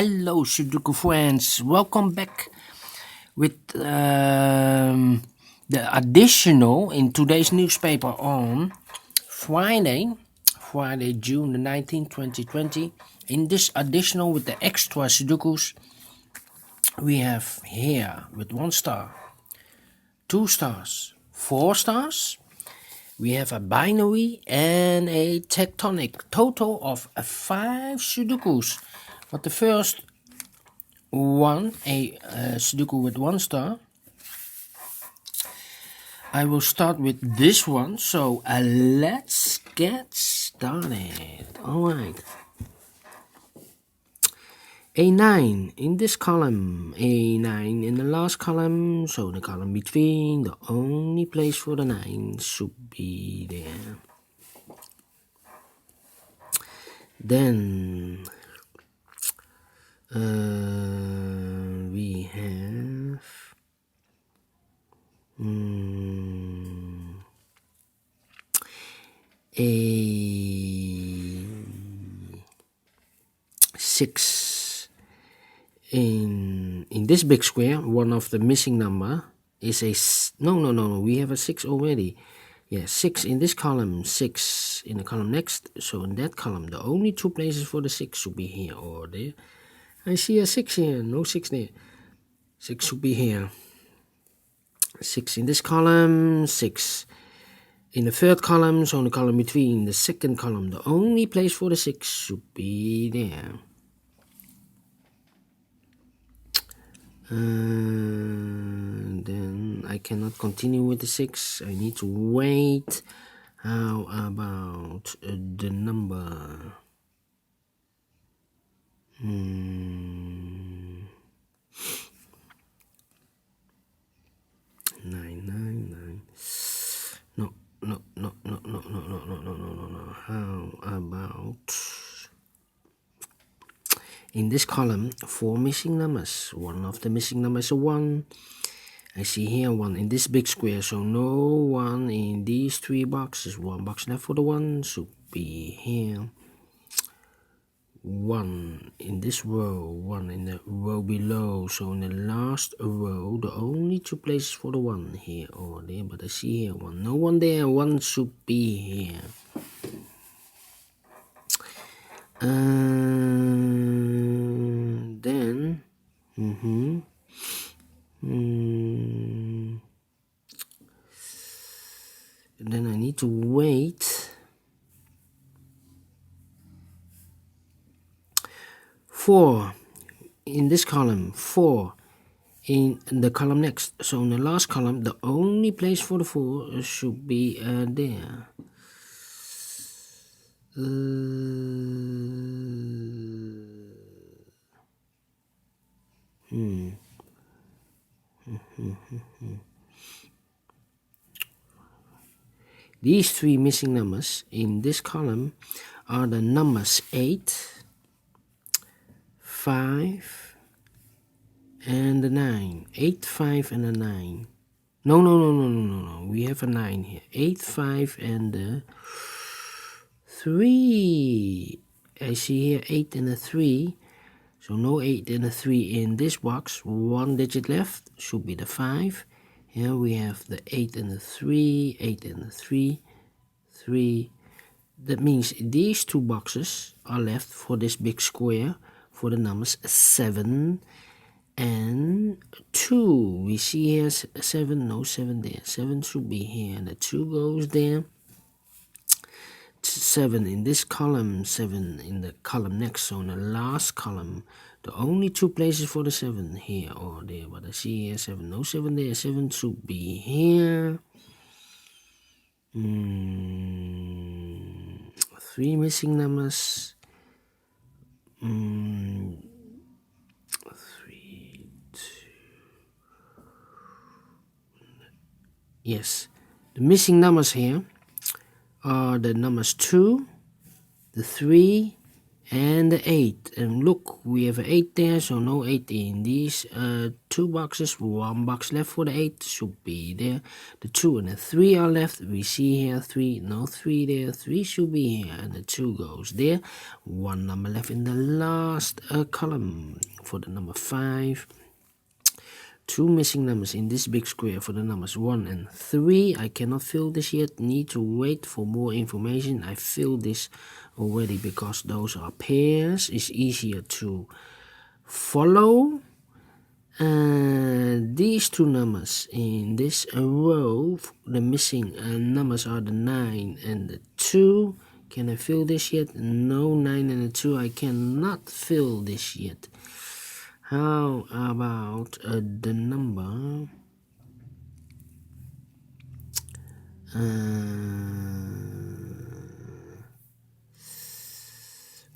Hello, Sudoku friends. Welcome back with the additional in today's newspaper on Friday, June the 19th, 2020. In this additional with the extra Sudokus, we have here with 1 star, 2 stars, 4 stars. We have a binary and a tectonic, total of 5 Sudokus. But the first one, a Sudoku with 1 star, I will start with this one. So let's get started. Alright. A9 in this column, A9 in the last column, so the column between, the only place for the 9 should be there. Then we have A6. In this big square, one of the missing number is a no, we have a 6 already. Yeah, 6 in this column, 6 in the column next. So in that column, the only 2 places for the 6 should be here or there. I see a 6 here, no 6 there. 6 should be here. 6 in this column, 6 in the third column, so in the column between, the second column, the only place for the 6 should be there. Then I cannot continue with the 6. I need to wait. How about the number? 9. No. How about in this column, 4 missing numbers. One of the missing numbers is a 1. I see here 1 in this big square, so no 1 in these 3 boxes. 1 box left for the 1 should be here. 1 in this row, 1 in the row below, so in the last row, the only 2 places for the 1 here or there, but I see here 1. No 1 there, 1 should be here. Then then I need to wait. 4 in this column, 4 in the column next. So in the last column, the only place for the 4 should be there. These 3 missing numbers in this column are the numbers 8, 5, and the 9. 8, 5, and the 9. No. We have a 9 here. 8, 5, and the 3. I see here 8 and a 3. So no 8 and a 3 in this box. 1 digit left should be the 5. Here we have the 8 and the 3, 8 and the 3, 3. That means these 2 boxes are left for this big square for the numbers 7 and 2. We see here 7, no 7 there. 7 should be here, and the 2 goes there. 7 in this column, 7 in the column next, so in the last column, the only 2 places for the 7 here or there, but I see here 7, no 7 there, 7 should be here. 3 missing numbers. 3, 2. Yes, the missing numbers here are the numbers 2, the 3, and the 8. And look, we have an 8 there, so no 8 in these 2 boxes. 1 box left for the 8 should be there. The 2 and the 3 are left. We see here 3, no 3 there. 3 should be here, and the 2 goes there. 1 number left in the last column for the number 5. 2 missing numbers in this big square for the numbers 1 and 3. I cannot fill this yet, need to wait for more information. I filled this already because those are pairs. It's easier to follow. These 2 numbers in this row, the missing numbers are the 9 and the 2. Can I fill this yet? No, 9 and the 2. I cannot fill this yet. How about the number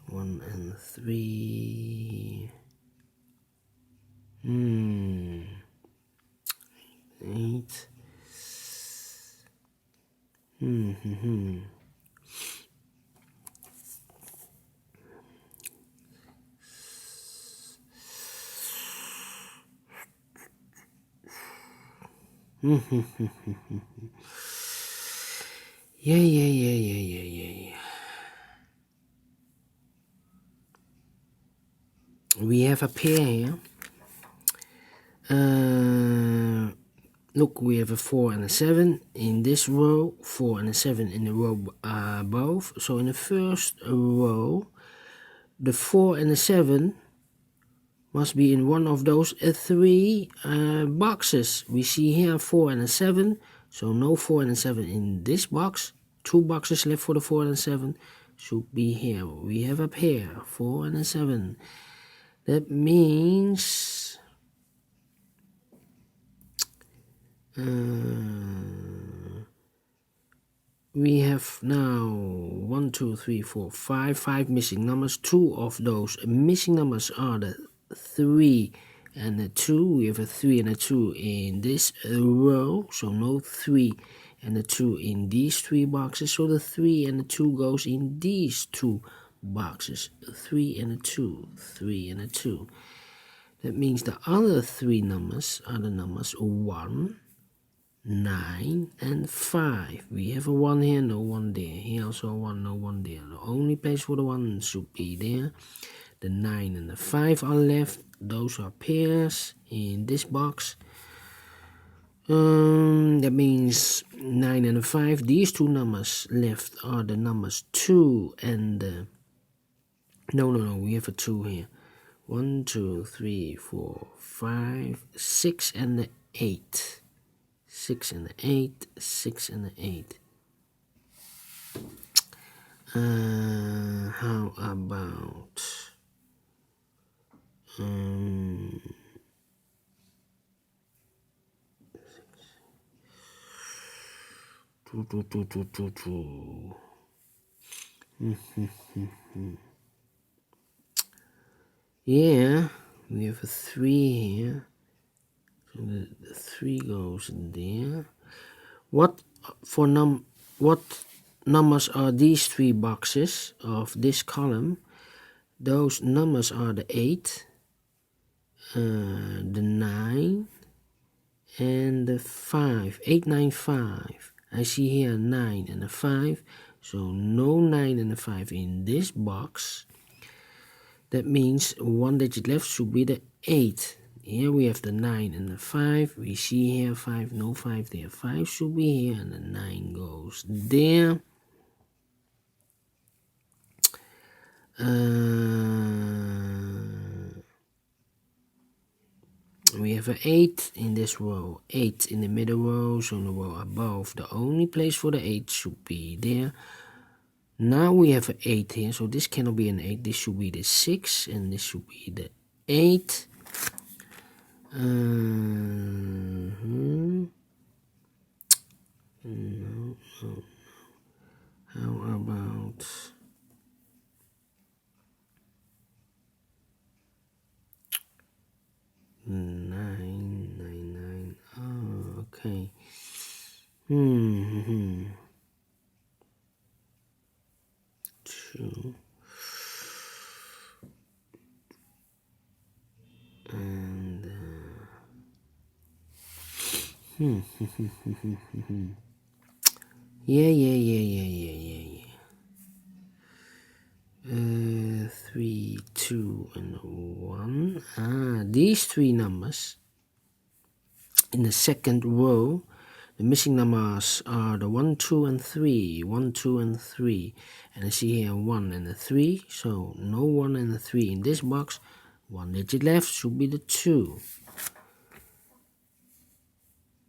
1 and 3? 8. Yeah. We have a pair here. Look, we have a 4 and a 7 in this row, 4 and a 7 in the row above. So in the first row, the 4 and the 7 must be in one of those 3 boxes. We see here 4 and a 7, so no 4 and a 7 in this box. 2 boxes left for the 4 and 7 should be here. We have a pair, 4 and a 7. That means we have now 1, 2, 3, 4, 5 missing numbers. 2 of those missing numbers are the 3 and the 2. We have a 3 and a 2 in this row, so no 3 and the 2 in these 3 boxes. So the 3 and the 2 goes in these 2 boxes. 3 and a 2, 3 and a 2. That means the other 3 numbers are the numbers 1, 9 and 5. We have a 1 here, no 1 there. Here also a 1, no 1 there. The only place for the 1 should be there. The 9 and the 5 are left. Those are pairs in this box. That means 9 and 5. These 2 numbers left are the numbers 2 and no, we have a 2 here. 1, 2, 3, 4, 5, 6 and the 8. 6 and the 8, 6 and the 8. How about yeah, we have a 3 here. So the 3 goes there. What numbers are these 3 boxes of this column? Those numbers are the 8, the 9, and the 5. 8, 9, 5. I see here a 9 and a 5, so no 9 and a 5 in this box. That means 1 digit left should be the 8. Here we have the 9 and the 5. We see here 5, no 5 there. 5 should be here and the 9 goes there. We have an 8 in this row. 8 in the middle row, so in the row above. The only place for the 8 should be there. Now we have an 8 here, so this cannot be an 8. This should be the 6 and this should be the 8. No. How about 9? Oh, okay. Two. Yeah. 3, 2, and 1. These three numbers in the second row, the missing numbers are the 1, 2, and 3. 1, 2, and 3. And I see here 1 and a 3. So no 1 and a 3 in this box. One digit left should be the 2.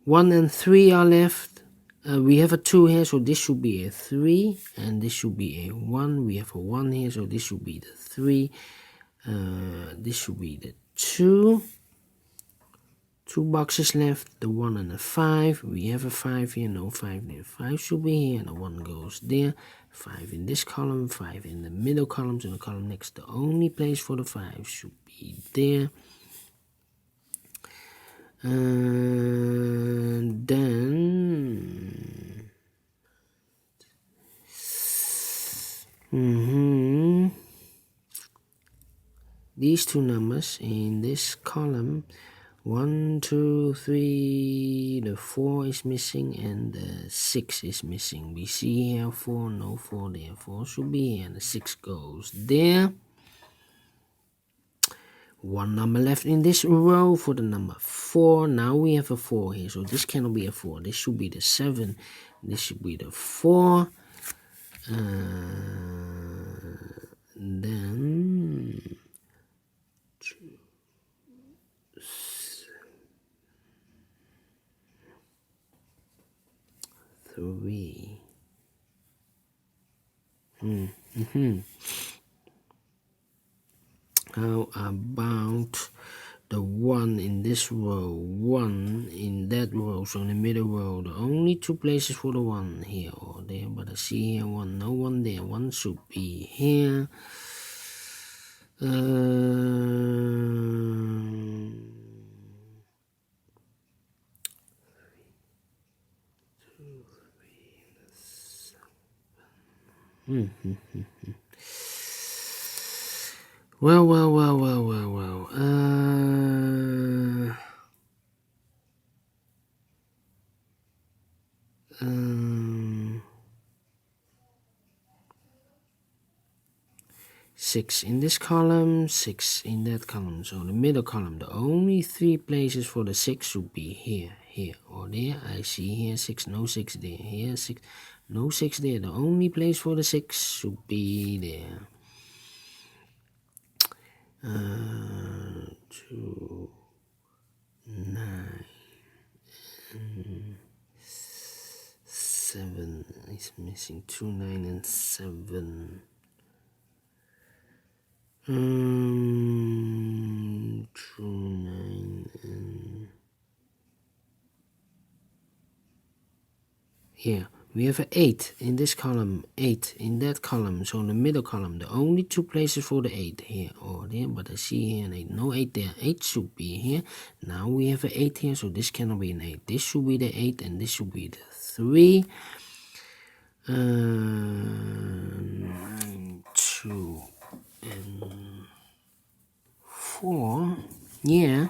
1 and 3 are left. We have a 2 here, so this should be a 3. And this should be a 1. We have a 1 here, so this should be the 3. This should be the 2. 2 boxes left, the 1 and the 5. We have a 5 here, no 5 there. 5 should be here, and the 1 goes there. 5 in this column, 5 in the middle columns, and the column next. The only place for the 5 should be there. And then these two numbers in this column, 1, 2, 3, the 4 is missing and the 6 is missing. We see here 4, no 4 there. 4 should be here and the 6 goes there. One number left in this row for the number 4. Now we have a 4 here, so this cannot be a 4. This should be the 7. This should be the 4. Then 3. How about the 1 in this row, 1 in that row, so in the middle row, the only 2 places for the 1 here or there, but I see here 1, no 1 there, 1 should be here. 6 in this column, 6 in that column. So the middle column, the only 3 places for the 6 should be here, here, or there. I see here 6, no 6 there. Here 6, no 6 there. The only place for the 6 should be there. 2, 9, 7 is missing. 2, 9, and 7. 2, 9, and here we have an 8 in this column, 8 in that column, so in the middle column, the only 2 places for the 8 here or there, but I see here an 8, no 8 there. 8 should be here. Now we have an 8 here, so this cannot be an 8. This should be the 8 and this should be the 3. 9, 2, and 4. Yeah,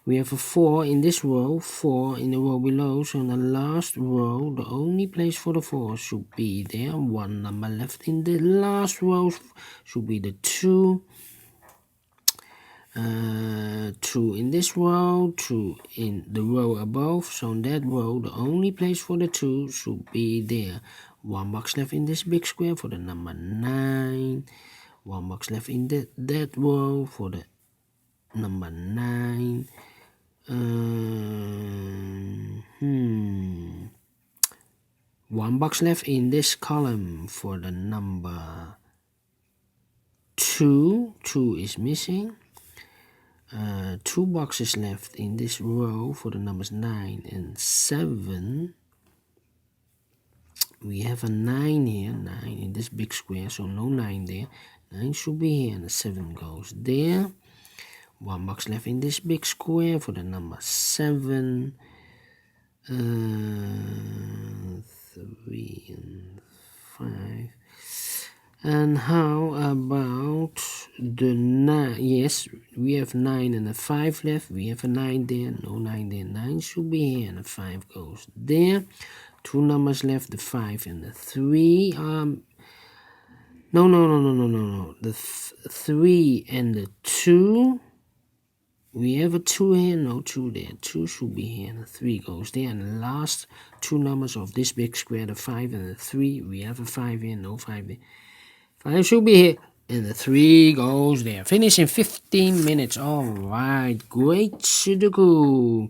we have a 4 in this row, 4 in the row below, so in the last row, the only place for the 4 should be there. 1 number left in the last row should be the 2. 2 in this row, 2 in the row above, so in that row, the only place for the 2 should be there. 1 box left in this big square for the number 9. 1 box left in that row for the number 9. 1 box left in this column for the number 2. 2 is missing. 2 boxes left in this row for the numbers 9 and 7. We have a 9 here, 9 in this big square, so no 9 there. 9 should be here and the 7 goes there. 1 box left in this big square for the number 7. 3 and 5. And how about the 9? Yes, we have 9 and a 5 left. We have a 9 there. No 9 there. 9 should be here, and a 5 goes there. 2 numbers left, the 5 and the 3. No. The 3 and the 2. We have a 2 here, no 2 there. 2 should be here, and the 3 goes there. And the last 2 numbers of this big square, the 5 and the 3. We have a 5 here, no 5 there. 5 should be here, and the 3 goes there. Finish in 15 minutes. Alright, great Sudoku.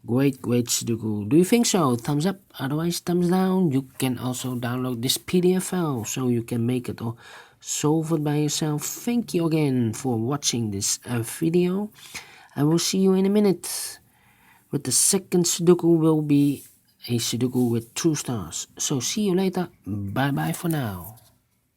Great Sudoku. Do you think so? Thumbs up, otherwise thumbs down. You can also download this PDF file so you can make it or solve it by yourself. Thank you again for watching this video. I will see you in a minute. With the second Sudoku will be a Sudoku with 2 stars. So see you later. Bye bye for now.